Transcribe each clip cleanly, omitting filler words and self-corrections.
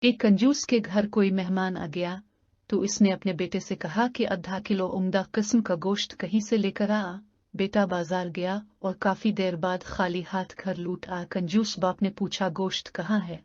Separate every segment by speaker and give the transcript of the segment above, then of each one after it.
Speaker 1: एक कंजूस के घर कोई मेहमान आ गया तो इसने अपने बेटे से कहा कि आधा किलो उम्दा किस्म का गोश्त कहीं से लेकर आ। बेटा बाजार गया और काफी देर बाद खाली हाथ घर लौट आया। कंजूस बाप ने पूछा, गोश्त कहाँ है?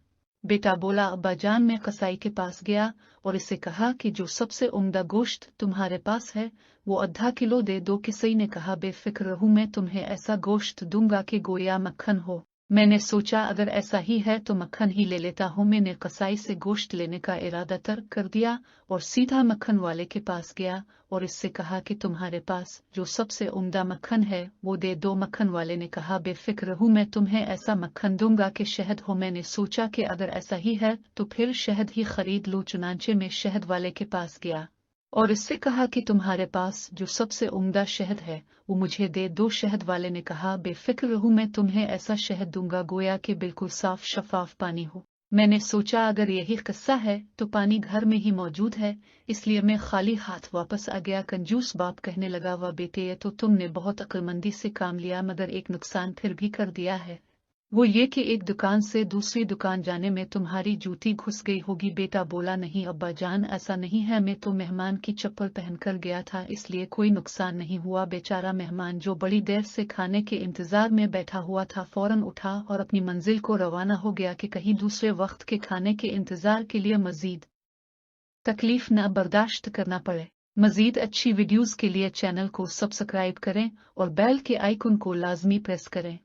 Speaker 1: बेटा बोला, अब्बा जान मैं कसाई के पास गया और इससे कहा कि जो सबसे उम्दा गोश्त तुम्हारे पास है वो आधा किलो दे दो। किसई ने कहा, बेफिक्र रहूं, मैं तुम्हें ऐसा गोश्त दूंगा कि गोया मक्खन हो। मैंने सोचा अगर ऐसा ही है तो मक्खन ही ले लेता हूँ। मैंने कसाई से गोश्त लेने का इरादा तर्क कर दिया और सीधा मक्खन वाले के पास गया और इससे कहा कि तुम्हारे पास जो सबसे उम्दा मक्खन है वो दे दो। मक्खन वाले ने कहा, बेफिक्र रहूं, मैं तुम्हें ऐसा मक्खन दूंगा कि शहद हो। मैंने सोचा कि अगर ऐसा ही है तो फिर शहद ही खरीद लो। चुनांचे में शहद वाले के पास गया और इससे कहा कि तुम्हारे पास जो सबसे उम्दा शहद है वो मुझे दे दो। शहद वाले ने कहा, बेफिक्र रहूं, मैं तुम्हें ऐसा शहद दूंगा गोया कि बिल्कुल साफ शफाफ पानी हो। मैंने सोचा अगर यही किस्सा है तो पानी घर में ही मौजूद है, इसलिए मैं खाली हाथ वापस आ गया। कंजूस बाप कहने लगा, वाह बेटे, ये तो तुमने बहुत अक्लमंदी से काम लिया, मगर एक नुकसान फिर भी कर दिया है। वो ये कि एक दुकान से दूसरी दुकान जाने में तुम्हारी जूती घुस गई होगी। बेटा बोला, नहीं अब्बा जान, ऐसा नहीं है, मैं तो मेहमान की चप्पल पहनकर गया था, इसलिए कोई नुकसान नहीं हुआ। बेचारा मेहमान जो बड़ी देर से खाने के इंतजार में बैठा हुआ था फौरन उठा और अपनी मंजिल को रवाना हो गया कि कहीं दूसरे वक्त के खाने के इंतजार के लिए मजीद तकलीफ न बर्दाश्त करना पड़े। मजीद अच्छी वीडियोस के लिए चैनल को सब्सक्राइब करें और बेल के आइकन को लाजमी प्रेस करें।